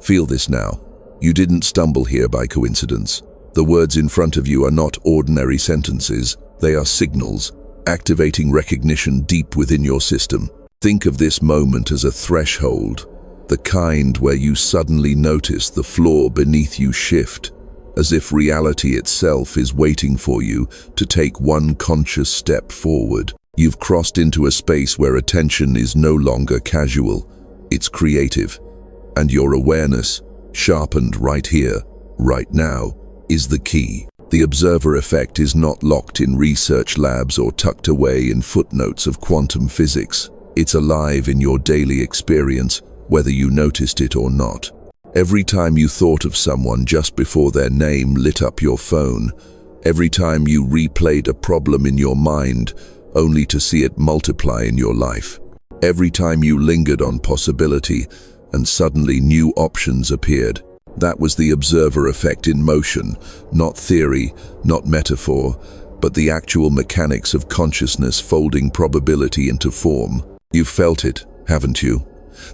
Feel this now. You didn't stumble here by coincidence. The words in front of you are not ordinary sentences. They are signals, activating recognition deep within your system. Think of this moment as a threshold, the kind where you suddenly notice the floor beneath you shift, as if reality itself is waiting for you to take one conscious step forward. You've crossed into a space where attention is no longer casual, it's creative, and your awareness, sharpened right here, right now, is the key. The observer effect is not locked in research labs or tucked away in footnotes of quantum physics. It's alive in your daily experience, whether you noticed it or not. Every time you thought of someone just before their name lit up your phone, every time you replayed a problem in your mind only to see it multiply in your life, every time you lingered on possibility and suddenly new options appeared. That was the observer effect in motion, not theory, not metaphor, but the actual mechanics of consciousness folding probability into form. You've felt it, haven't you?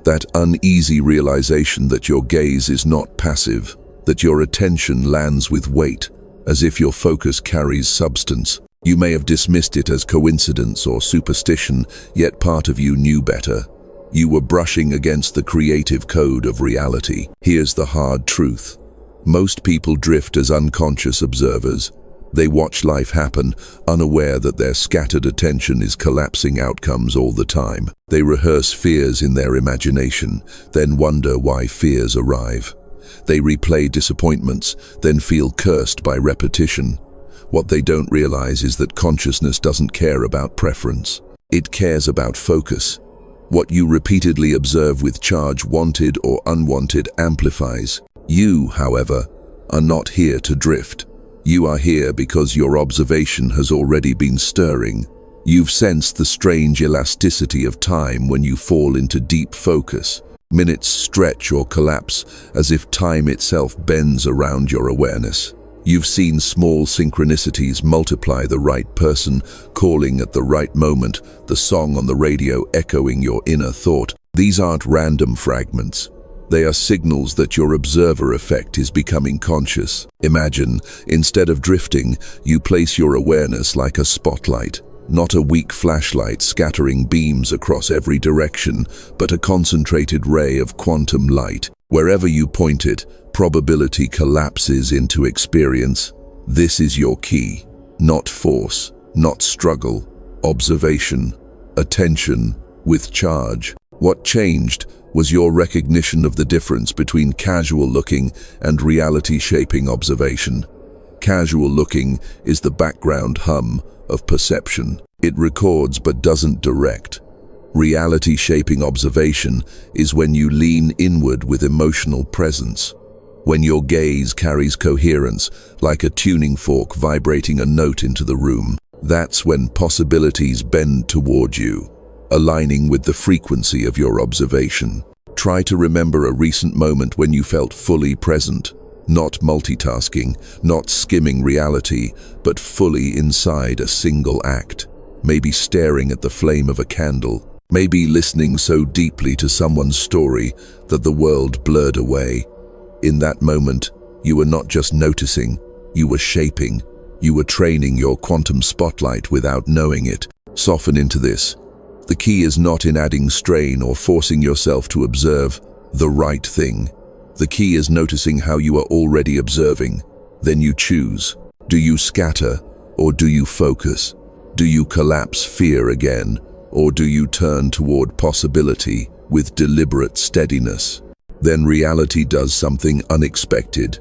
That uneasy realization that your gaze is not passive, that your attention lands with weight, as if your focus carries substance. You may have dismissed it as coincidence or superstition, yet part of you knew better. You were brushing against the creative code of reality. Here's the hard truth. Most people drift as unconscious observers. They watch life happen, unaware that their scattered attention is collapsing outcomes all the time. They rehearse fears in their imagination, then wonder why fears arrive. They replay disappointments, then feel cursed by repetition. What they don't realize is that consciousness doesn't care about preference. It cares about focus. What you repeatedly observe with charge, wanted or unwanted, amplifies. You, however, are not here to drift. You are here because your observation has already been stirring. You've sensed the strange elasticity of time when you fall into deep focus. Minutes stretch or collapse as if time itself bends around your awareness. You've seen small synchronicities multiply, the right person calling at the right moment, the song on the radio echoing your inner thought. These aren't random fragments. They are signals that your observer effect is becoming conscious. Imagine, instead of drifting, you place your awareness like a spotlight, not a weak flashlight scattering beams across every direction, but a concentrated ray of quantum light. Wherever you point it, probability collapses into experience. This is your key. Not force, not struggle, observation, attention with charge. What changed was your recognition of the difference between casual-looking and reality-shaping observation. Casual-looking is the background hum of perception. It records but doesn't direct. Reality-shaping observation is when you lean inward with emotional presence, when your gaze carries coherence, like a tuning fork vibrating a note into the room. That's when possibilities bend toward you, aligning with the frequency of your observation. Try to remember a recent moment when you felt fully present, not multitasking, not skimming reality, but fully inside a single act. Maybe staring at the flame of a candle, maybe listening so deeply to someone's story that the world blurred away. In that moment, you were not just noticing, you were shaping. You were training your quantum spotlight without knowing it. Soften into this. The key is not in adding strain or forcing yourself to observe the right thing. The key is noticing how you are already observing. Then you choose. Do you scatter or do you focus? Do you collapse fear again or do you turn toward possibility with deliberate steadiness? Then reality does something unexpected.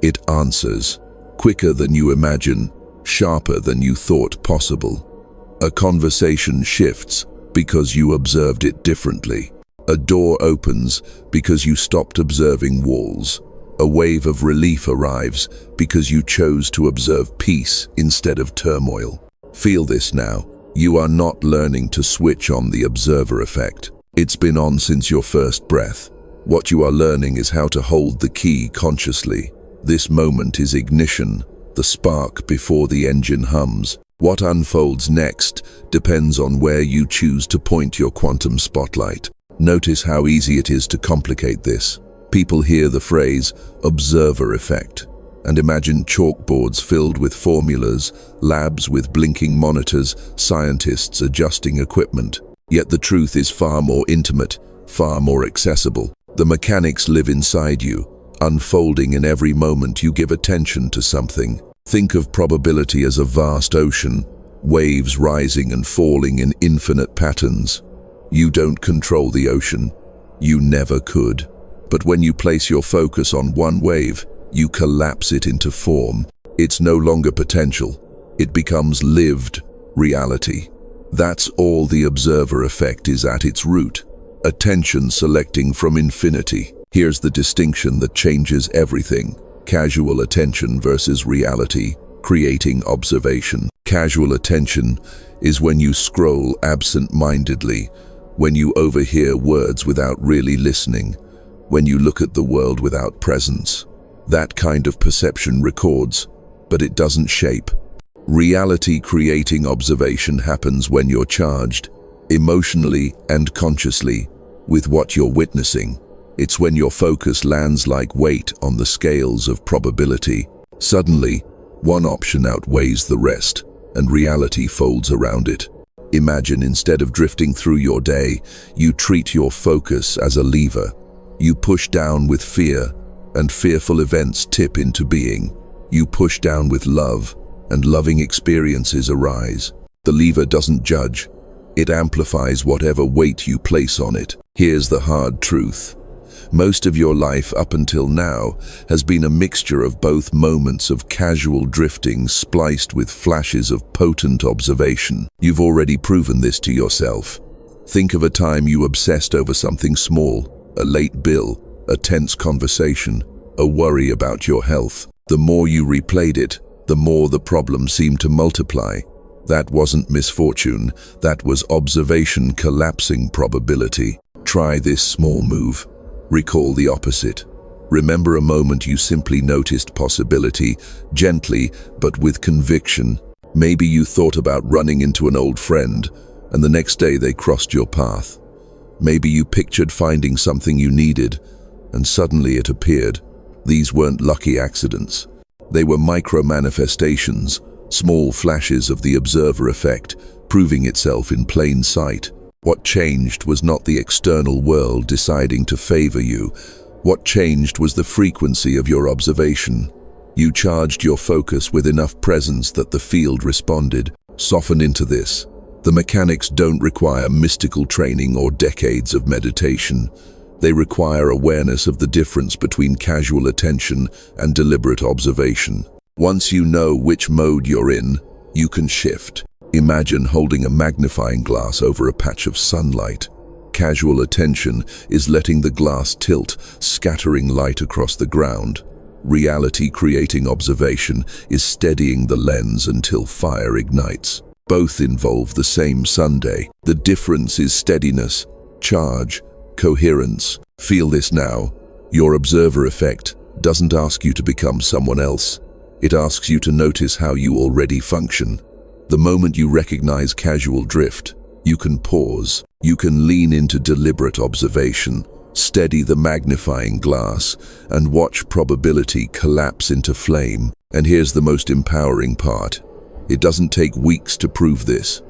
It answers, quicker than you imagine, sharper than you thought possible. A conversation shifts because you observed it differently. A door opens because you stopped observing walls. A wave of relief arrives because you chose to observe peace instead of turmoil. Feel this now. You are not learning to switch on the observer effect. It's been on since your first breath. What you are learning is how to hold the key consciously. This moment is ignition, the spark before the engine hums. What unfolds next depends on where you choose to point your quantum spotlight. Notice how easy it is to complicate this. People hear the phrase observer effect and imagine chalkboards filled with formulas, labs with blinking monitors, scientists adjusting equipment. Yet the truth is far more intimate, far more accessible. The mechanics live inside you, unfolding in every moment you give attention to something. Think of probability as a vast ocean, waves rising and falling in infinite patterns. You don't control the ocean. You never could. But when you place your focus on one wave, you collapse it into form. It's no longer potential. It becomes lived reality. That's all the observer effect is at its root. Attention selecting from infinity. Here's the distinction that changes everything. Casual attention versus reality, creating observation. Casual attention is when you scroll absent-mindedly, when you overhear words without really listening, when you look at the world without presence. That kind of perception records, but it doesn't shape. Reality creating observation happens when you're charged, emotionally and consciously, with what you're witnessing. It's when your focus lands like weight on the scales of probability. Suddenly, one option outweighs the rest, and reality folds around it. Imagine instead of drifting through your day, you treat your focus as a lever. You push down with fear, and fearful events tip into being. You push down with love, and loving experiences arise. The lever doesn't judge. It amplifies whatever weight you place on it. Here's the hard truth. Most of your life up until now has been a mixture of both moments of casual drifting spliced with flashes of potent observation. You've already proven this to yourself. Think of a time you obsessed over something small, a late bill, a tense conversation, a worry about your health. The more you replayed it, the more the problem seemed to multiply. That wasn't misfortune, that was observation collapsing probability. Try this small move. Recall the opposite. Remember a moment you simply noticed possibility, gently but with conviction. Maybe you thought about running into an old friend, and the next day they crossed your path. Maybe you pictured finding something you needed, and suddenly it appeared. These weren't lucky accidents. They were micro-manifestations, small flashes of the observer effect, proving itself in plain sight. What changed was not the external world deciding to favor you. What changed was the frequency of your observation. You charged your focus with enough presence that the field responded. Soften into this. The mechanics don't require mystical training or decades of meditation. They require awareness of the difference between casual attention and deliberate observation. Once you know which mode you're in, you can shift. Imagine holding a magnifying glass over a patch of sunlight. Casual attention is letting the glass tilt, scattering light across the ground. Reality creating observation is steadying the lens until fire ignites. Both involve the same Sunday. The difference is steadiness, charge, coherence. Feel this now. Your observer effect doesn't ask you to become someone else. It asks you to notice how you already function. The moment you recognize casual drift, you can pause. You can lean into deliberate observation, steady the magnifying glass, and watch probability collapse into flame. And here's the most empowering part. It doesn't take weeks to prove this.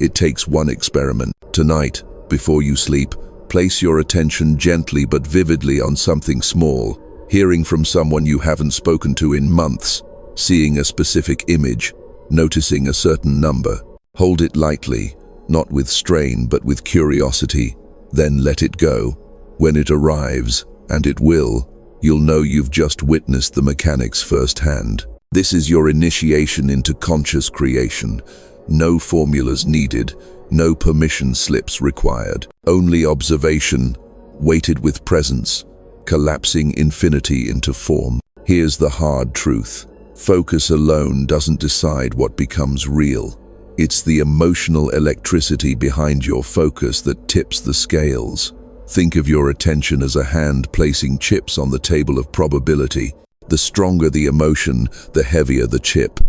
It takes one experiment. Tonight, before you sleep, place your attention gently but vividly on something small, hearing from someone you haven't spoken to in months, seeing a specific image, noticing a certain number. Hold it lightly, not with strain but with curiosity, then let it go. When it arrives, and it will, you'll know you've just witnessed the mechanics firsthand. This is your initiation into conscious creation. No formulas needed, no permission slips required. Only observation, weighted with presence, collapsing infinity into form. Here's the hard truth. Focus alone doesn't decide what becomes real. It's the emotional electricity behind your focus that tips the scales. Think of your attention as a hand placing chips on the table of probability. The stronger the emotion, the heavier the chip.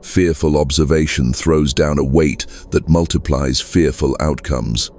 Fearful observation throws down a weight that multiplies fearful outcomes.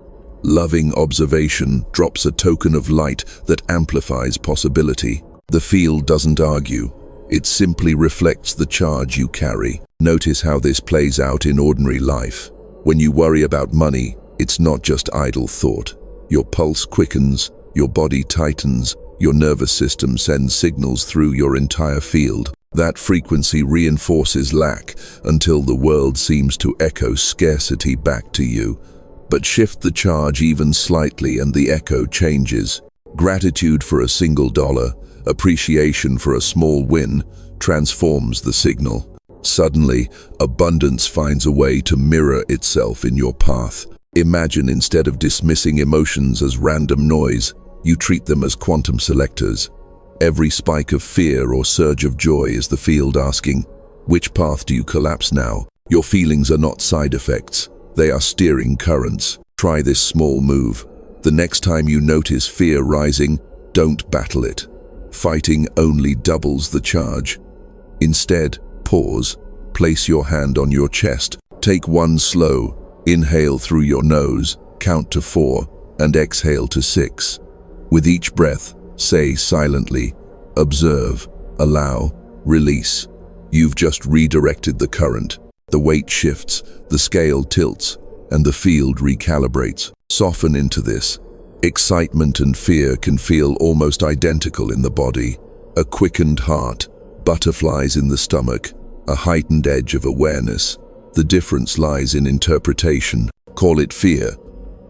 Loving observation drops a token of light that amplifies possibility. The field doesn't argue. It simply reflects the charge you carry. Notice how this plays out in ordinary life. When you worry about money, it's not just idle thought. Your pulse quickens, your body tightens, your nervous system sends signals through your entire field. That frequency reinforces lack until the world seems to echo scarcity back to you. But shift the charge even slightly and the echo changes. Gratitude for a single dollar, appreciation for a small win, transforms the signal. Suddenly, abundance finds a way to mirror itself in your path. Imagine instead of dismissing emotions as random noise, you treat them as quantum selectors. Every spike of fear or surge of joy is the field asking, which path do you collapse now? Your feelings are not side effects. They are steering currents. Try this small move. The next time you notice fear rising, don't battle it. Fighting only doubles the charge. Instead, pause. Place your hand on your chest. Take one slow. Inhale through your nose, count to 4, and exhale to 6. With each breath, say silently, observe, allow, release. You've just redirected the current. The weight shifts, the scale tilts, and the field recalibrates. Soften into this. Excitement and fear can feel almost identical in the body. A quickened heart, butterflies in the stomach, a heightened edge of awareness. The difference lies in interpretation. Call it fear,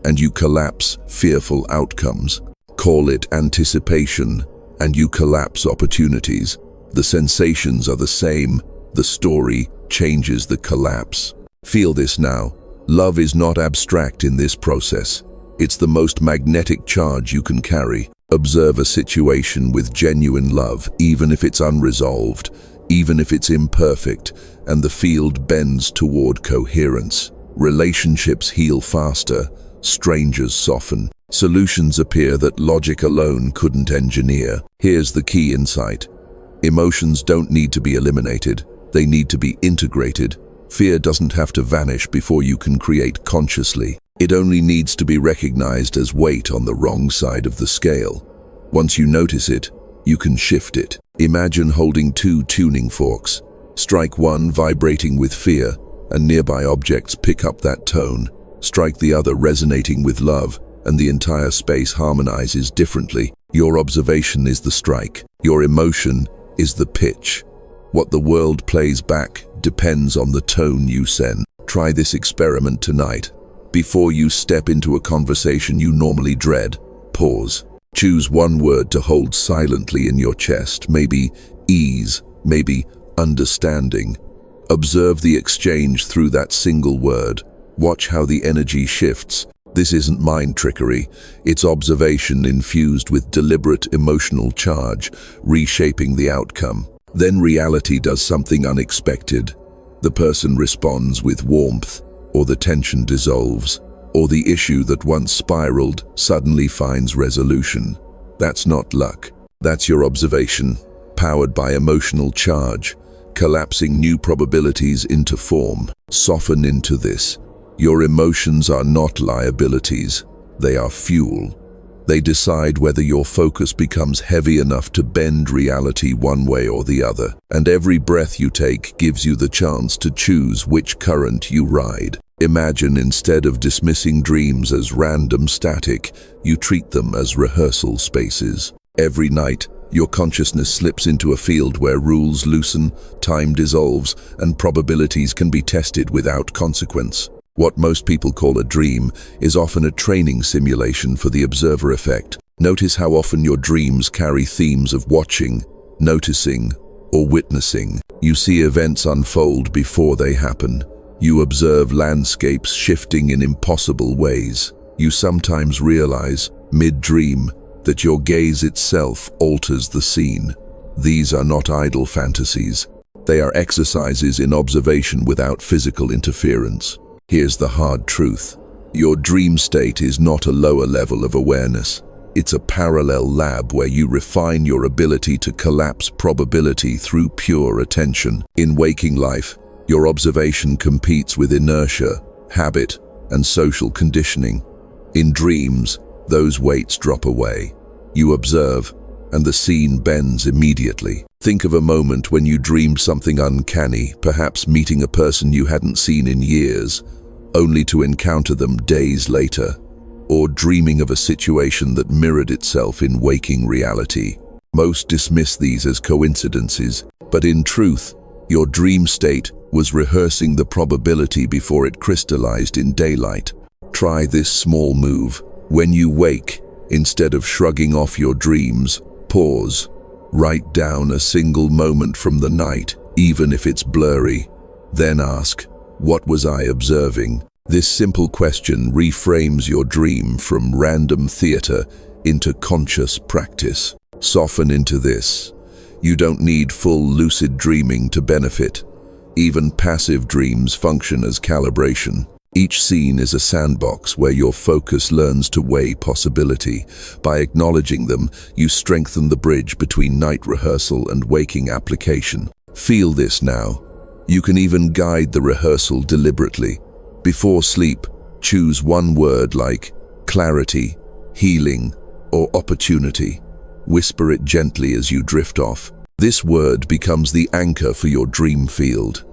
and you collapse fearful outcomes. Call it anticipation, and you collapse opportunities. The sensations are the same. The story changes the collapse. Feel this now. Love is not abstract in this process. It's the most magnetic charge you can carry. Observe a situation with genuine love, even if it's unresolved, even if it's imperfect, and the field bends toward coherence. Relationships heal faster, strangers soften. Solutions appear that logic alone couldn't engineer. Here's the key insight. Emotions don't need to be eliminated. They need to be integrated. Fear doesn't have to vanish before you can create consciously. It only needs to be recognized as weight on the wrong side of the scale. Once you notice it, you can shift it. Imagine holding two tuning forks. Strike one vibrating with fear, and nearby objects pick up that tone. Strike the other resonating with love, and the entire space harmonizes differently. Your observation is the strike. Your emotion is the pitch. What the world plays back depends on the tone you send. Try this experiment tonight. Before you step into a conversation you normally dread, pause. Choose one word to hold silently in your chest, maybe ease, maybe understanding. Observe the exchange through that single word. Watch how the energy shifts. This isn't mind trickery, it's observation infused with deliberate emotional charge, reshaping the outcome. Then reality does something unexpected. The person responds with warmth, or the tension dissolves, or the issue that once spiraled suddenly finds resolution. That's not luck. That's your observation, powered by emotional charge, collapsing new probabilities into form. Soften into this. Your emotions are not liabilities. They are fuel. They decide whether your focus becomes heavy enough to bend reality one way or the other. And every breath you take gives you the chance to choose which current you ride. Imagine instead of dismissing dreams as random static, you treat them as rehearsal spaces. Every night, your consciousness slips into a field where rules loosen, time dissolves, and probabilities can be tested without consequence. What most people call a dream is often a training simulation for the observer effect. Notice how often your dreams carry themes of watching, noticing, or witnessing. You see events unfold before they happen. You observe landscapes shifting in impossible ways. You sometimes realize, mid-dream, that your gaze itself alters the scene. These are not idle fantasies. They are exercises in observation without physical interference. Here's the hard truth. Your dream state is not a lower level of awareness. It's a parallel lab where you refine your ability to collapse probability through pure attention. In waking life, your observation competes with inertia, habit, and social conditioning. In dreams, those weights drop away. You observe, and the scene bends immediately. Think of a moment when you dreamed something uncanny, perhaps meeting a person you hadn't seen in years, only to encounter them days later, or dreaming of a situation that mirrored itself in waking reality. Most dismiss these as coincidences, but in truth, your dream state was rehearsing the probability before it crystallized in daylight. Try this small move. When you wake, instead of shrugging off your dreams, pause. Write down a single moment from the night, even if it's blurry. Then ask, what was I observing? This simple question reframes your dream from random theater into conscious practice. Soften into this. You don't need full lucid dreaming to benefit. Even passive dreams function as calibration. Each scene is a sandbox where your focus learns to weigh possibility. By acknowledging them, you strengthen the bridge between night rehearsal and waking application. Feel this now. You can even guide the rehearsal deliberately. Before sleep, choose one word like clarity, healing, or opportunity. Whisper it gently as you drift off. This word becomes the anchor for your dream field.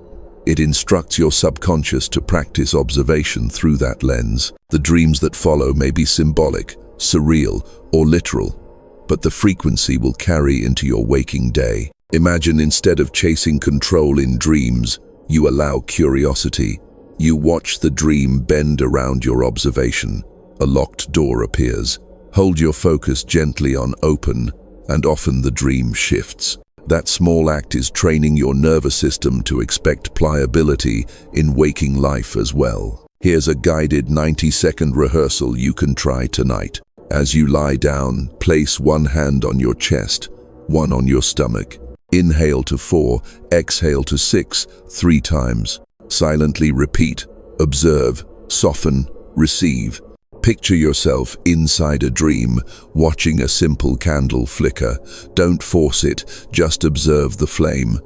It instructs your subconscious to practice observation through that lens. The dreams that follow may be symbolic, surreal, or literal, but the frequency will carry into your waking day. Imagine instead of chasing control in dreams, you allow curiosity. You watch the dream bend around your observation. A locked door appears. Hold your focus gently on open, and often the dream shifts. That small act is training your nervous system to expect pliability in waking life as well. Here's a guided 90-second rehearsal you can try tonight. As you lie down, place one hand on your chest, one on your stomach. Inhale to 4, exhale to 6, 3 times. Silently repeat, observe, soften, receive. Picture yourself inside a dream, watching a simple candle flicker. Don't force it, just observe the flame.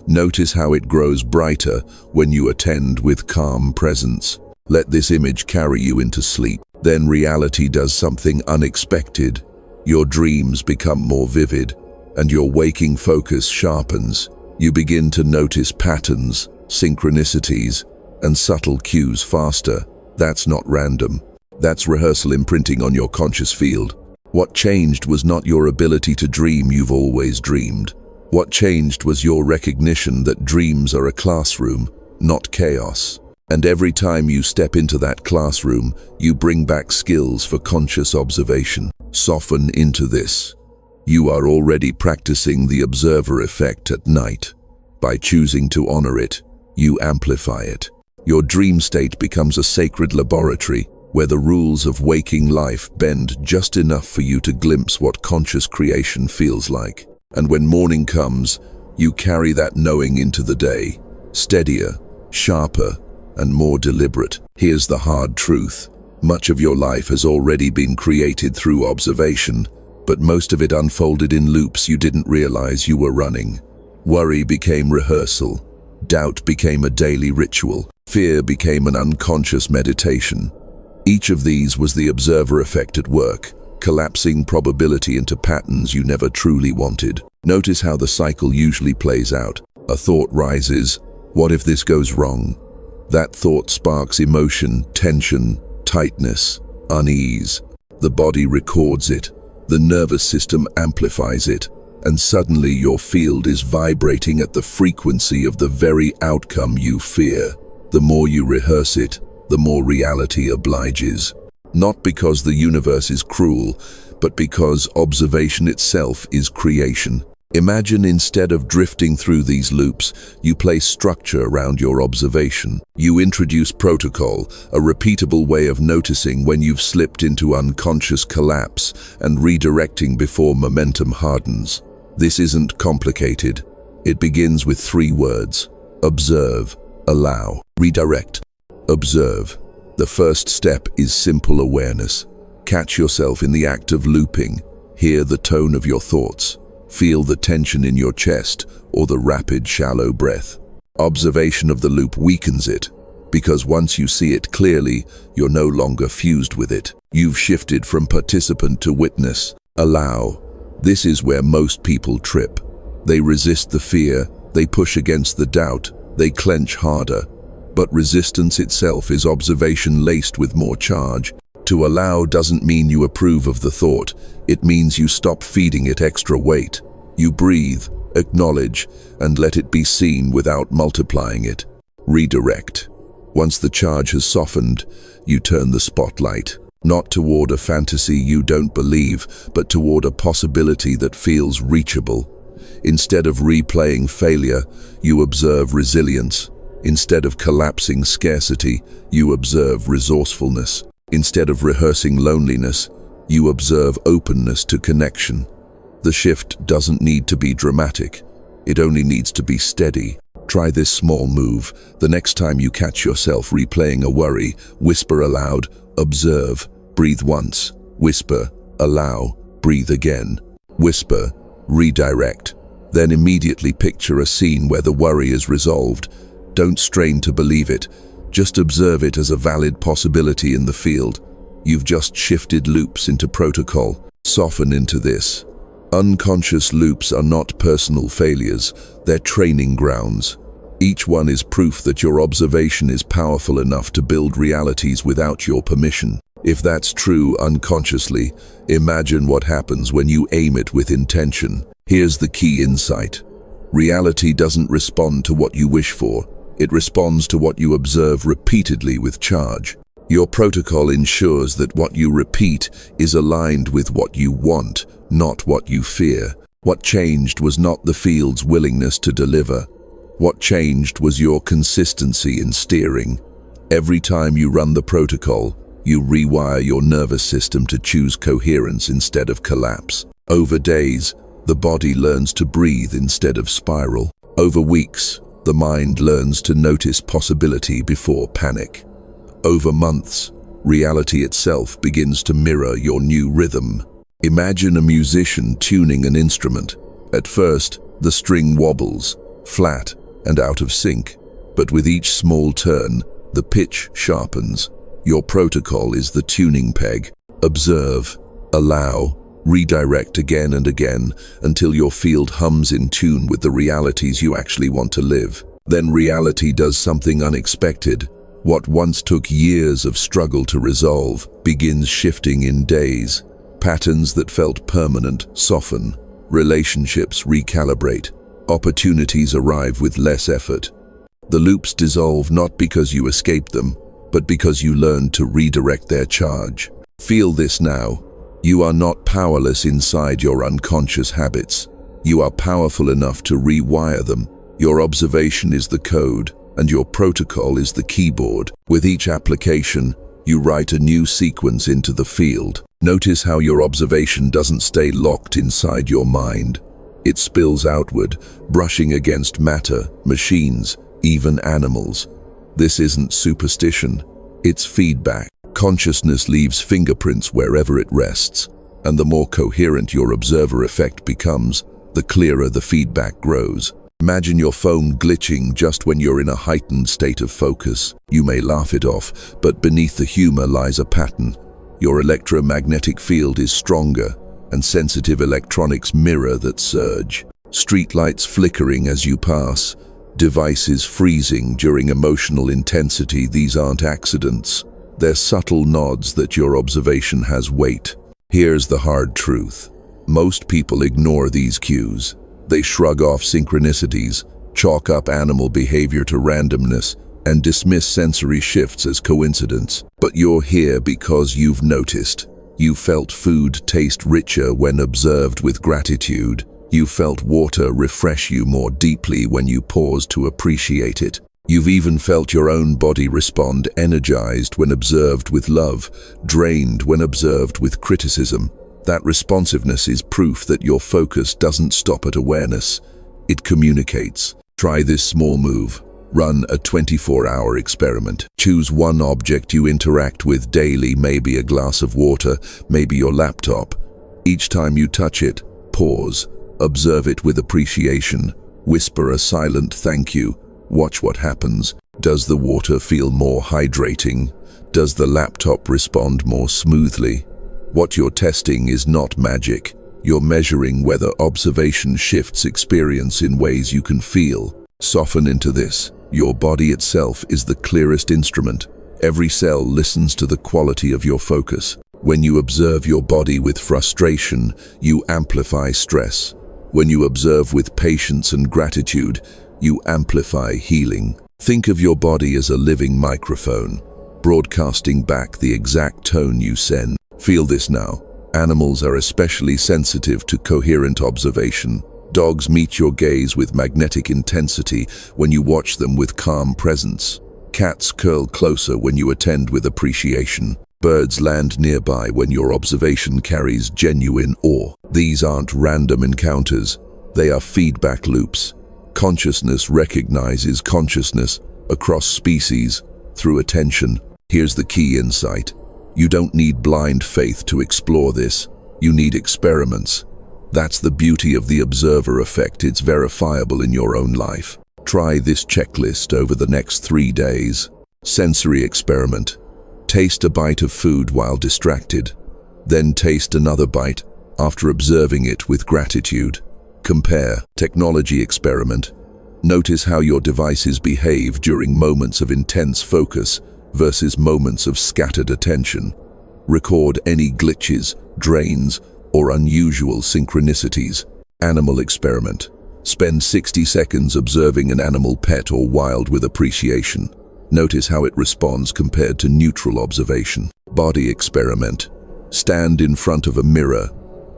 Notice how it grows brighter when you attend with calm presence. Let this image carry you into sleep. Then reality does something unexpected. Your dreams become more vivid, and your waking focus sharpens. You begin to notice patterns, synchronicities, and subtle cues faster. That's not random. That's rehearsal imprinting on your conscious field. What changed was not your ability to dream you've always dreamed. What changed was your recognition that dreams are a classroom, not chaos. And every time you step into that classroom, you bring back skills for conscious observation. Soften into this. You are already practicing the observer effect at night. By choosing to honor it, you amplify it. Your dream state becomes a sacred laboratory where the rules of waking life bend just enough for you to glimpse what conscious creation feels like. And when morning comes, you carry that knowing into the day, steadier, sharper, and more deliberate. Here's the hard truth. Much of your life has already been created through observation, but most of it unfolded in loops you didn't realize you were running. Worry became rehearsal. Doubt became a daily ritual. Fear became an unconscious meditation. Each of these was the observer effect at work, collapsing probability into patterns you never truly wanted. Notice how the cycle usually plays out. A thought rises, what if this goes wrong? That thought sparks emotion, tension, tightness, unease. The body records it, the nervous system amplifies it, and suddenly your field is vibrating at the frequency of the very outcome you fear. The more you rehearse it, the more reality obliges. Not because the universe is cruel, but because observation itself is creation. Imagine instead of drifting through these loops, you place structure around your observation. You introduce protocol, a repeatable way of noticing when you've slipped into unconscious collapse and redirecting before momentum hardens. This isn't complicated. It begins with 3 words: observe, allow, redirect. Observe. The first step is simple awareness. Catch yourself in the act of looping. Hear the tone of your thoughts. Feel the tension in your chest or the rapid, shallow breath. Observation of the loop weakens it. Because once you see it clearly, you're no longer fused with it. You've shifted from participant to witness. Allow. This is where most people trip. They resist the fear, they push against the doubt, they clench harder. But resistance itself is observation laced with more charge. To allow doesn't mean you approve of the thought. It means you stop feeding it extra weight. You breathe, acknowledge, and let it be seen without multiplying it. Redirect. Once the charge has softened, you turn the spotlight, not toward a fantasy you don't believe, but toward a possibility that feels reachable. Instead of replaying failure, you observe resilience. Instead of collapsing scarcity, you observe resourcefulness. Instead of rehearsing loneliness, you observe openness to connection. The shift doesn't need to be dramatic. It only needs to be steady. Try this small move. The next time you catch yourself replaying a worry, whisper aloud, observe, breathe once, whisper, allow, breathe again, whisper, redirect. Then immediately picture a scene where the worry is resolved. Don't strain to believe it. Just observe it as a valid possibility in the field. You've just shifted loops into protocol. Soften into this. Unconscious loops are not personal failures, they're training grounds. Each one is proof that your observation is powerful enough to build realities without your permission. If that's true unconsciously, imagine what happens when you aim it with intention. Here's the key insight. Reality doesn't respond to what you wish for. It responds to what you observe repeatedly with charge. Your protocol ensures that what you repeat is aligned with what you want, not what you fear. What changed was not the field's willingness to deliver. What changed was your consistency in steering. Every time you run the protocol, you rewire your nervous system to choose coherence instead of collapse. Over days, the body learns to breathe instead of spiral. Over weeks, the mind learns to notice possibility before panic. Over months, reality itself begins to mirror your new rhythm. Imagine a musician tuning an instrument. At first, the string wobbles, flat and out of sync, but with each small turn, the pitch sharpens. Your protocol is the tuning peg. Observe, allow, redirect again and again until your field hums in tune with the realities you actually want to live. Then reality does something unexpected. What once took years of struggle to resolve begins shifting in days. Patterns that felt permanent soften. Relationships recalibrate. Opportunities arrive with less effort. The loops dissolve not because you escaped them, but because you learned to redirect their charge. Feel this now. You are not powerless inside your unconscious habits. You are powerful enough to rewire them. Your observation is the code, and your protocol is the keyboard. With each application, you write a new sequence into the field. Notice how your observation doesn't stay locked inside your mind. It spills outward, brushing against matter, machines, even animals. This isn't superstition, it's feedback. Consciousness leaves fingerprints wherever it rests, and the more coherent your observer effect becomes, the clearer the feedback grows. Imagine your phone glitching just when you're in a heightened state of focus. You may laugh it off, but beneath the humor lies a pattern. Your electromagnetic field is stronger, and sensitive electronics mirror that surge. Streetlights flickering as you pass, devices freezing during emotional intensity. These aren't accidents. They're subtle nods that your observation has weight. Here's the hard truth. Most people ignore these cues. They shrug off synchronicities, chalk up animal behavior to randomness, and dismiss sensory shifts as coincidence. But you're here because you've noticed. You felt food taste richer when observed with gratitude. You felt water refresh you more deeply when you paused to appreciate it. You've even felt your own body respond energized when observed with love, drained when observed with criticism. That responsiveness is proof that your focus doesn't stop at awareness. It communicates. Try this small move. Run a 24-hour experiment. Choose one object you interact with daily, maybe a glass of water, maybe your laptop. Each time you touch it, pause. Observe it with appreciation. Whisper a silent thank you. Watch what happens. Does the water feel more hydrating? Does the laptop respond more smoothly? What you're testing is not magic. You're measuring whether observation shifts experience in ways you can feel. Soften into this. Your body itself is the clearest instrument. Every cell listens to the quality of your focus. When you observe your body with frustration, you amplify stress. When you observe with patience and gratitude, you amplify healing. Think of your body as a living microphone, broadcasting back the exact tone you send. Feel this now. Animals are especially sensitive to coherent observation. Dogs meet your gaze with magnetic intensity when you watch them with calm presence. Cats curl closer when you attend with appreciation. Birds land nearby when your observation carries genuine awe. These aren't random encounters. They are feedback loops. Consciousness recognizes consciousness across species through attention. Here's the key insight. You don't need blind faith to explore this. You need experiments. That's the beauty of the observer effect. It's verifiable in your own life. Try this checklist over the next 3 days. Sensory experiment. Taste a bite of food while distracted. Then taste another bite after observing it with gratitude. Compare. Technology experiment. Notice how your devices behave during moments of intense focus versus moments of scattered attention. Record any glitches, drains, or unusual synchronicities. Animal experiment. Spend 60 seconds observing an animal, pet or wild, with appreciation. Notice how it responds compared to neutral observation. Body experiment. Stand in front of a mirror.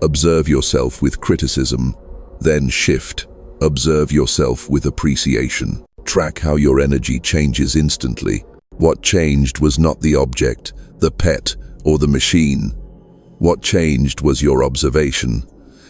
Observe yourself with criticism. Then shift. Observe yourself with appreciation. Track how your energy changes instantly. What changed was not the object, the pet, or the machine. What changed was your observation.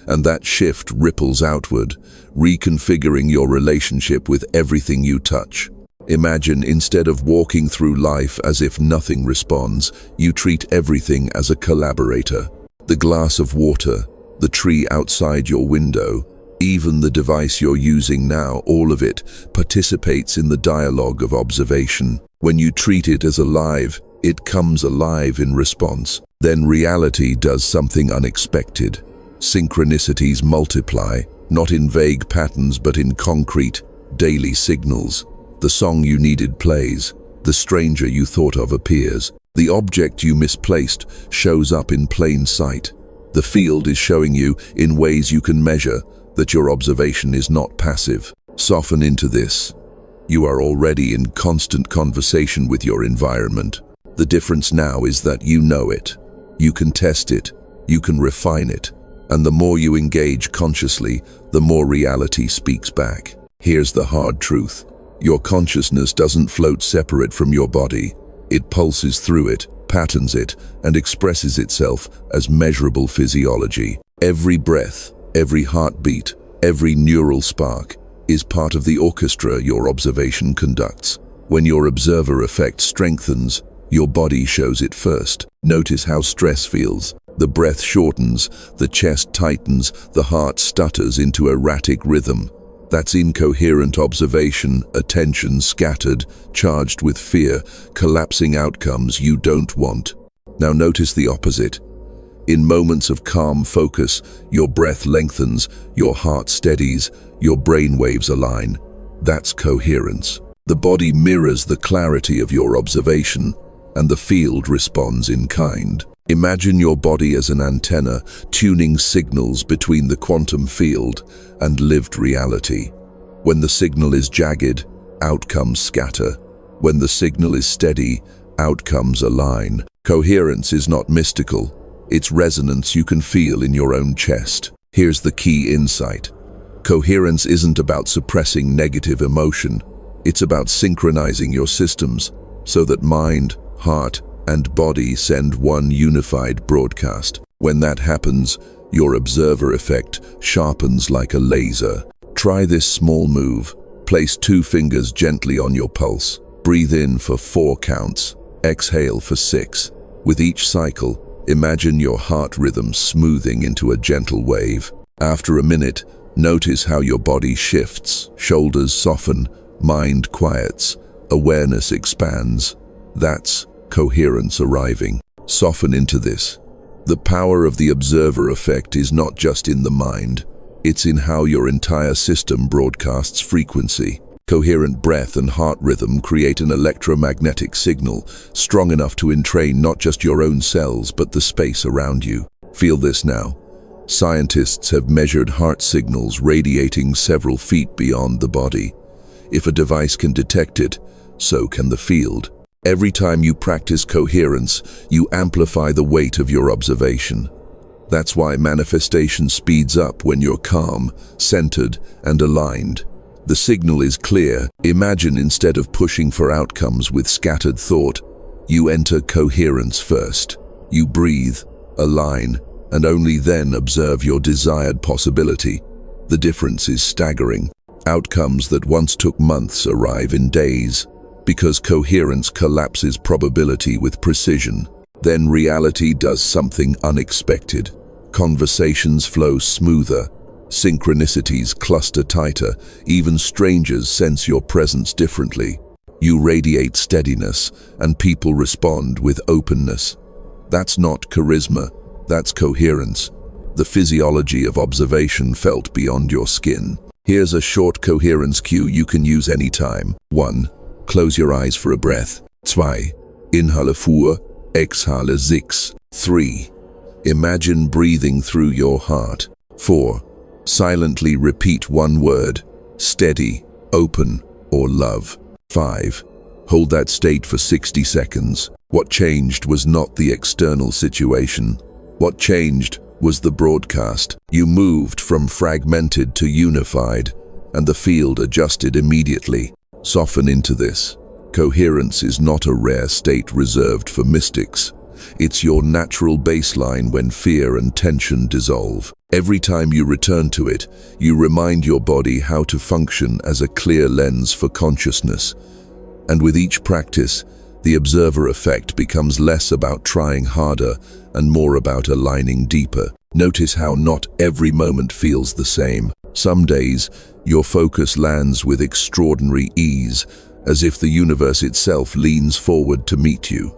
And that shift ripples outward, reconfiguring your relationship with everything you touch. Imagine, instead of walking through life as if nothing responds, you treat everything as a collaborator. The glass of water, the tree outside your window, even the device you're using now, all of it participates in the dialogue of observation. When you treat it as alive, it comes alive in response. Then reality does something unexpected. Synchronicities multiply, not in vague patterns but in concrete, daily signals. The song you needed plays. The stranger you thought of appears. The object you misplaced shows up in plain sight. The field is showing you, in ways you can measure, that your observation is not passive. Soften into this. You are already in constant conversation with your environment. The difference now is that you know it. You can test it. You can refine it. And the more you engage consciously, the more reality speaks back. Here's the hard truth. Your consciousness doesn't float separate from your body. It pulses through it, patterns it, and expresses itself as measurable physiology. Every breath, every heartbeat, every neural spark is part of the orchestra your observation conducts. When your observer effect strengthens, your body shows it first. Notice how stress feels. The breath shortens, the chest tightens, the heart stutters into erratic rhythm. That's incoherent observation, attention scattered, charged with fear, collapsing outcomes you don't want. Now notice the opposite. In moments of calm focus, your breath lengthens, your heart steadies, your brain waves align. That's coherence. The body mirrors the clarity of your observation, and the field responds in kind. Imagine your body as an antenna, tuning signals between the quantum field and lived reality. When the signal is jagged, outcomes scatter. When the signal is steady, outcomes align. Coherence is not mystical. It's resonance you can feel in your own chest. Here's the key insight. Coherence isn't about suppressing negative emotion. It's about synchronizing your systems so that mind, heart, and body send one unified broadcast. When that happens, your observer effect sharpens like a laser. Try this small move. Place 2 fingers gently on your pulse. Breathe in for 4 counts. Exhale for 6. With each cycle, imagine your heart rhythm smoothing into a gentle wave. After a minute, notice how your body shifts. Shoulders soften, mind quiets, Awareness expands. That's coherence arriving. Soften into this. The power of the observer effect is not just in the mind, it's in how your entire system broadcasts frequency. Coherent breath and heart rhythm create an electromagnetic signal strong enough to entrain not just your own cells but the space around you. Feel this now. Scientists have measured heart signals radiating several feet beyond the body. If a device can detect it, so can the field. Every time you practice coherence, you amplify the weight of your observation. That's why manifestation speeds up when you're calm, centered, and aligned. The signal is clear. Imagine instead of pushing for outcomes with scattered thought, you enter coherence first. You breathe, align, and only then observe your desired possibility. The difference is staggering. Outcomes that once took months arrive in days, because coherence collapses probability with precision. Then reality does something unexpected. Conversations flow smoother, synchronicities cluster tighter, even strangers sense your presence differently. You radiate steadiness, and people respond with openness. That's not charisma, that's coherence. The physiology of observation felt beyond your skin. Here's a short coherence cue you can use anytime. 1. Close your eyes for a breath. 2. Inhale 4, exhale 6. 3. Imagine breathing through your heart. 4. Silently repeat one word: steady, open, or love. 5. Hold that state for 60 seconds. What changed was not the external situation. What changed was the broadcast. You moved from fragmented to unified, and the field adjusted immediately. Soften into this. Coherence is not a rare state reserved for mystics. It's your natural baseline when fear and tension dissolve. Every time you return to it, you remind your body how to function as a clear lens for consciousness. And with each practice, the observer effect becomes less about trying harder and more about aligning deeper. Notice how not every moment feels the same. Some days, your focus lands with extraordinary ease, as if the universe itself leans forward to meet you.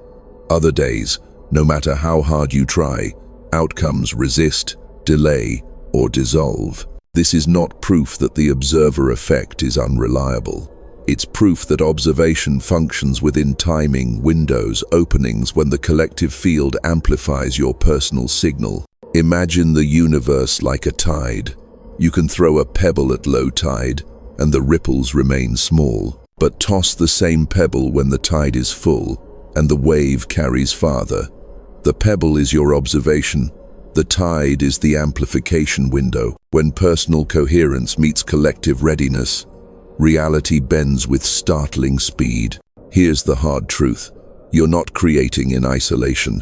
Other days, no matter how hard you try, outcomes resist, delay, or dissolve. This is not proof that the observer effect is unreliable. It's proof that observation functions within timing, windows, openings when the collective field amplifies your personal signal. Imagine the universe like a tide. You can throw a pebble at low tide, and the ripples remain small. But toss the same pebble when the tide is full, and the wave carries farther. The pebble is your observation. The tide is the amplification window. When personal coherence meets collective readiness, reality bends with startling speed. Here's the hard truth. You're not creating in isolation.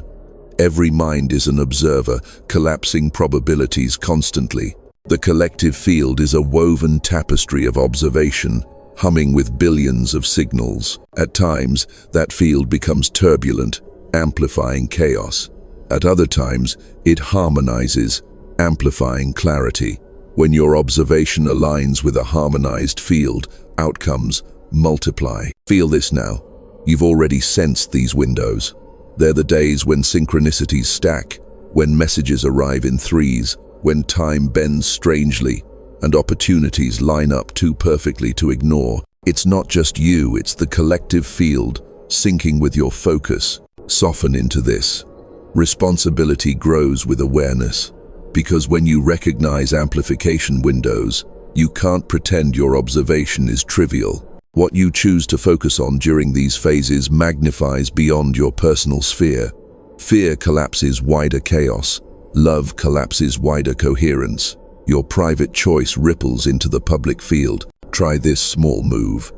Every mind is an observer, collapsing probabilities constantly. The collective field is a woven tapestry of observation, humming with billions of signals. At times, that field becomes turbulent, amplifying chaos. At other times, it harmonizes, amplifying clarity. When your observation aligns with a harmonized field, outcomes multiply. Feel this now. You've already sensed these windows. They're the days when synchronicities stack, when messages arrive in threes, when time bends strangely, and opportunities line up too perfectly to ignore. It's not just you, it's the collective field, syncing with your focus. Soften into this. Responsibility grows with awareness, because when you recognize amplification windows, you can't pretend your observation is trivial. What you choose to focus on during these phases magnifies beyond your personal sphere. Fear collapses wider chaos. Love collapses wider coherence. Your private choice ripples into the public field. Try this small move.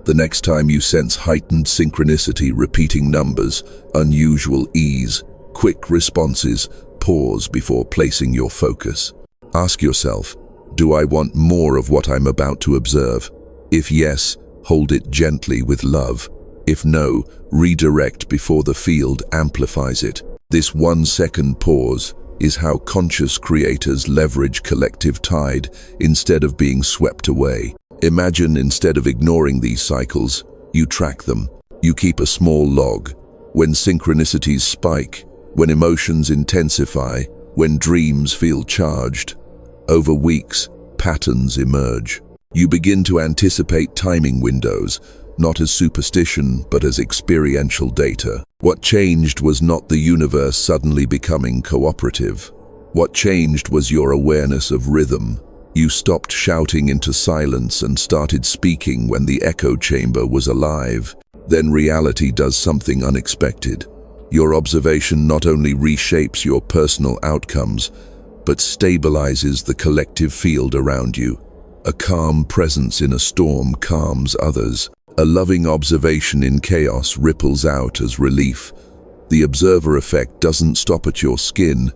The next time you sense heightened synchronicity, repeating numbers, unusual ease, quick responses, pause before placing your focus. Ask yourself, do I want more of what I'm about to observe? If yes, hold it gently with love. If no, redirect before the field amplifies it. This 1-second pause is how conscious creators leverage collective tide instead of being swept away. Imagine, instead of ignoring these cycles, You track them. You keep a small log. When synchronicities spike, when emotions intensify, when dreams feel charged. Over weeks, patterns emerge. You begin to anticipate timing windows, not as superstition, but as experiential data. What changed was not the universe suddenly becoming cooperative. What changed was your awareness of rhythm. You stopped shouting into silence and started speaking when the echo chamber was alive. Then reality does something unexpected. Your observation not only reshapes your personal outcomes, but stabilizes the collective field around you. A calm presence in a storm calms others. A loving observation in chaos ripples out as relief. The observer effect doesn't stop at your skin.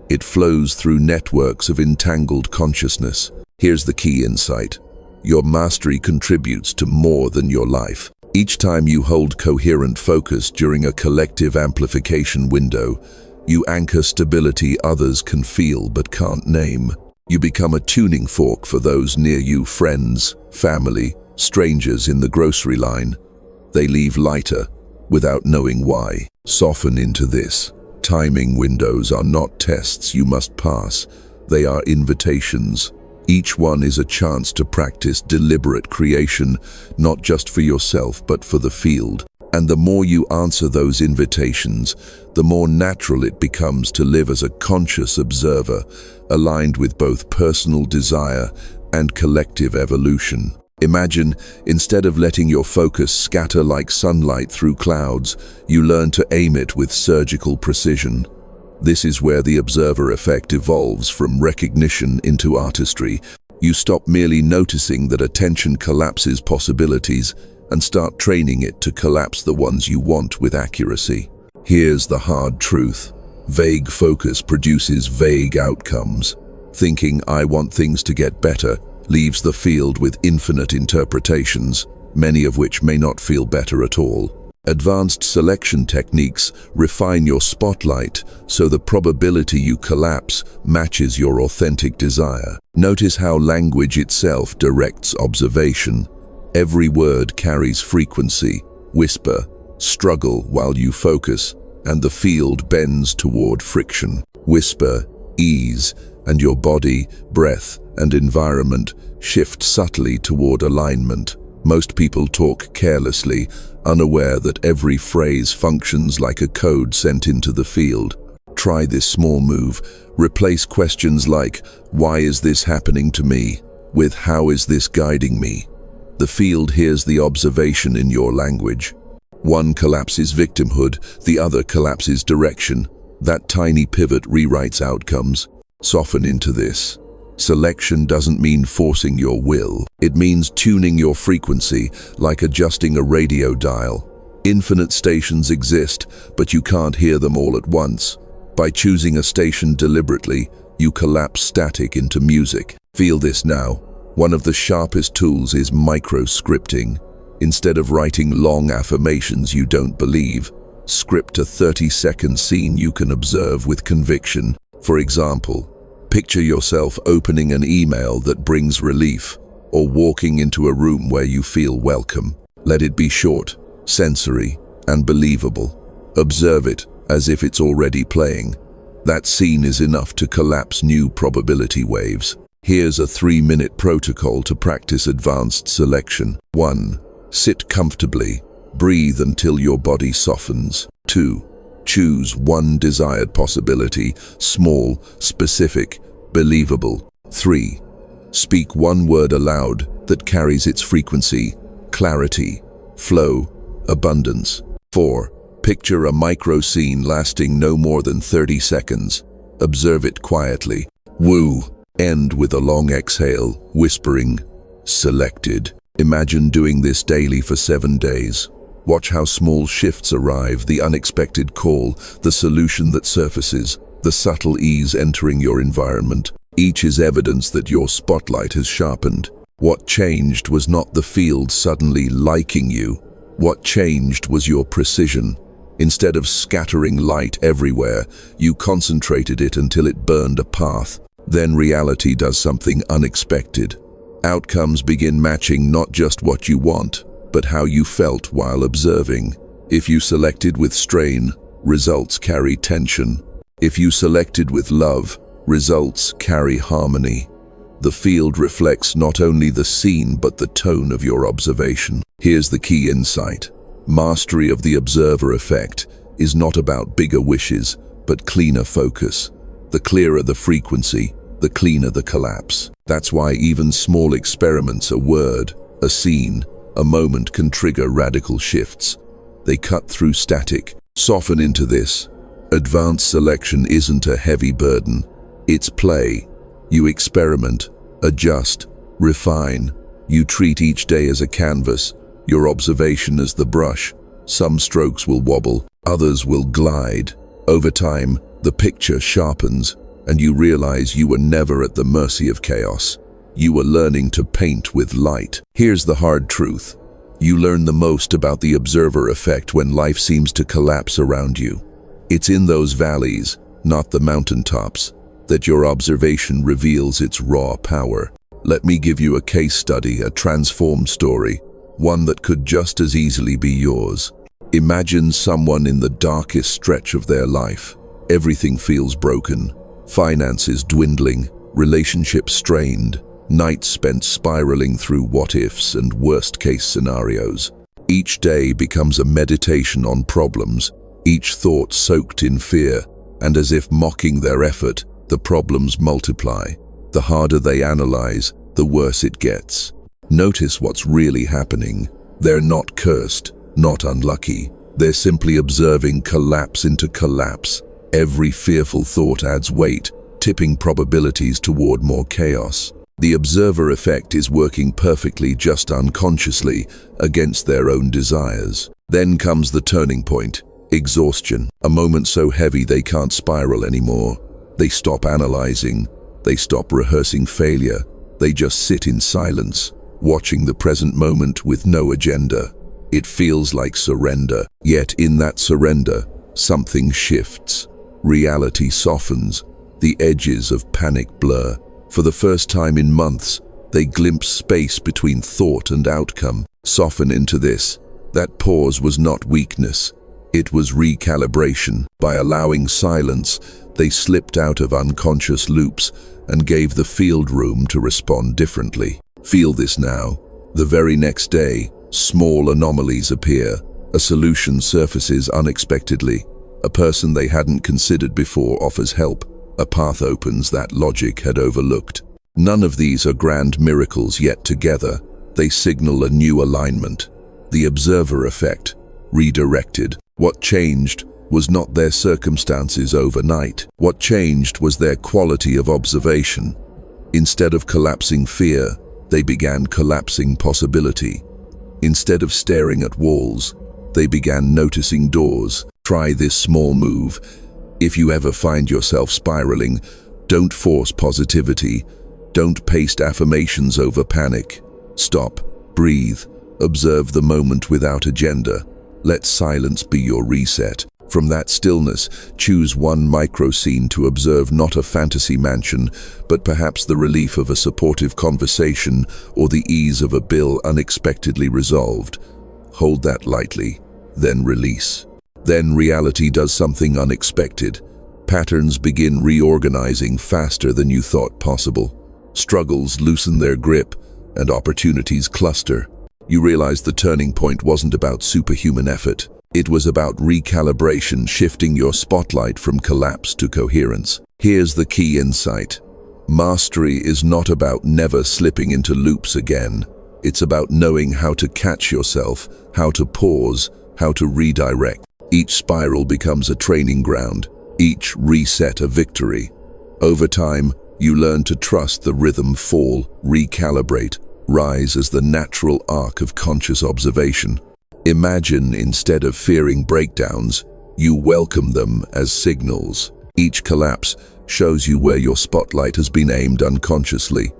It flows through networks of entangled consciousness. Here's the key insight. Your mastery contributes to more than your life. Each time you hold coherent focus during a collective amplification window, you anchor stability others can feel but can't name. You become a tuning fork for those near you, friends, family, strangers in the grocery line. They leave lighter without knowing why. Soften into this. Timing windows are not tests you must pass. They are invitations. Each one is a chance to practice deliberate creation, not just for yourself, but for the field. And the more you answer those invitations, the more natural it becomes to live as a conscious observer, aligned with both personal desire and collective evolution. Imagine, instead of letting your focus scatter like sunlight through clouds, you learn to aim it with surgical precision. This is where the observer effect evolves from recognition into artistry. You stop merely noticing that attention collapses possibilities and start training it to collapse the ones you want with accuracy. Here's the hard truth. Vague focus produces vague outcomes. Thinking, "I want things to get better," leaves the field with infinite interpretations, many of which may not feel better at all. Advanced selection techniques refine your spotlight so the probability you collapse matches your authentic desire. Notice how language itself directs observation. Every word carries frequency. Whisper, struggle while you focus, and the field bends toward friction. Whisper, ease, and your body, breath, and environment shift subtly toward alignment. Most people talk carelessly, unaware that every phrase functions like a code sent into the field. Try this small move. Replace questions like, "Why is this happening to me?" with "How is this guiding me?" The field hears the observation in your language. One collapses victimhood, the other collapses direction. That tiny pivot rewrites outcomes. Soften into this. Selection doesn't mean forcing your will. It means tuning your frequency, like adjusting a radio dial. Infinite stations exist, but you can't hear them all at once. By choosing a station deliberately, you collapse static into music. Feel this now. One of the sharpest tools is micro-scripting. Instead of writing long affirmations you don't believe, script a 30-second scene you can observe with conviction. For example, picture yourself opening an email that brings relief, or walking into a room where you feel welcome. Let it be short, sensory, and believable. Observe it as if it's already playing. That scene is enough to collapse new probability waves. Here's a 3-minute protocol to practice advanced selection. 1. Sit comfortably. Breathe until your body softens. 2. Choose one desired possibility, small, specific, believable. 3. Speak one word aloud that carries its frequency: clarity, flow, abundance. 4. Picture a micro scene lasting no more than 30 seconds. Observe it quietly. Woo. End with a long exhale, whispering, "Selected." Imagine doing this daily for 7 days. Watch how small shifts arrive, the unexpected call, the solution that surfaces, the subtle ease entering your environment. Each is evidence that your spotlight has sharpened. What changed was not the field suddenly liking you. What changed was your precision. Instead of scattering light everywhere, you concentrated it until it burned a path. Then reality does something unexpected. Outcomes begin matching not just what you want, but how you felt while observing. If you selected with strain, results carry tension. If you selected with love, results carry harmony. The field reflects not only the scene but the tone of your observation. Here's the key insight. Mastery of the observer effect is not about bigger wishes, but cleaner focus. The clearer the frequency, the cleaner the collapse. That's why even small experiments, a word, a scene, a moment can trigger radical shifts. They cut through static, soften into this. Advanced selection isn't a heavy burden. It's play. You experiment, adjust, refine. You treat each day as a canvas, your observation as the brush. Some strokes will wobble, others will glide. Over time, the picture sharpens, and you realize you were never at the mercy of chaos. You were learning to paint with light. Here's the hard truth. You learn the most about the observer effect when life seems to collapse around you. It's in those valleys, not the mountaintops, that your observation reveals its raw power. Let me give you a case study, a transformed story, one that could just as easily be yours. Imagine someone in the darkest stretch of their life. Everything feels broken. Finances dwindling, relationships strained, nights spent spiraling through what-ifs and worst-case scenarios. Each day becomes a meditation on problems, each thought soaked in fear, and as if mocking their effort, the problems multiply. The harder they analyze, the worse it gets. Notice what's really happening. They're not cursed, not unlucky. They're simply observing collapse into collapse. Every fearful thought adds weight, tipping probabilities toward more chaos. The observer effect is working perfectly, just unconsciously, against their own desires. Then comes the turning point, exhaustion. A moment so heavy they can't spiral anymore. They stop analyzing. They stop rehearsing failure. They just sit in silence, watching the present moment with no agenda. It feels like surrender. Yet in that surrender, something shifts. Reality softens. The edges of panic blur. For the first time in months, they glimpse space between thought and outcome. Soften into this. That pause was not weakness. It was recalibration. By allowing silence, they slipped out of unconscious loops and gave the field room to respond differently. Feel this now. The very next day, small anomalies appear. A solution surfaces unexpectedly. A person they hadn't considered before offers help. A path opens that logic had overlooked. None of these are grand miracles, yet together, they signal a new alignment. The observer effect, redirected. What changed was not their circumstances overnight. What changed was their quality of observation. Instead of collapsing fear, they began collapsing possibility. Instead of staring at walls, they began noticing doors. Try this small move. If you ever find yourself spiraling, don't force positivity. Don't paste affirmations over panic. Stop, breathe, observe the moment without agenda. Let silence be your reset. From that stillness, choose one micro scene to observe, not a fantasy mansion, but perhaps the relief of a supportive conversation or the ease of a bill unexpectedly resolved. Hold that lightly, then release. Then reality does something unexpected. Patterns begin reorganizing faster than you thought possible. Struggles loosen their grip, and opportunities cluster. You realize the turning point wasn't about superhuman effort. It was about recalibration, shifting your spotlight from collapse to coherence. Here's the key insight. Mastery is not about never slipping into loops again. It's about knowing how to catch yourself, how to pause, how to redirect. Each spiral becomes a training ground, each reset a victory. Over time, you learn to trust the rhythm, fall, recalibrate, rise as the natural arc of conscious observation. Imagine, instead of fearing breakdowns, you welcome them as signals. Each collapse shows you where your spotlight has been aimed unconsciously.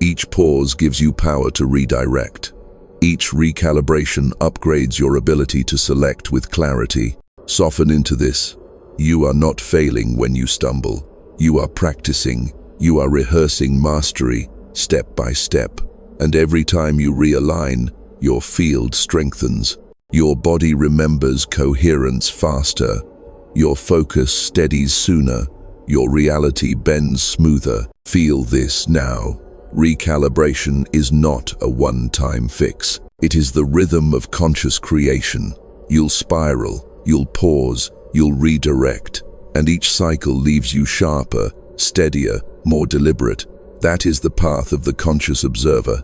Each pause gives you power to redirect. Each recalibration upgrades your ability to select with clarity. Soften into this. You are not failing when you stumble. You are practicing. You are rehearsing mastery, step by step. And every time you realign, your field strengthens. Your body remembers coherence faster. Your focus steadies sooner. Your reality bends smoother. Feel this now. Recalibration is not a one-time fix. It is the rhythm of conscious creation. You'll spiral, you'll pause, you'll redirect, and each cycle leaves you sharper, steadier, more deliberate. That is the path of the conscious observer.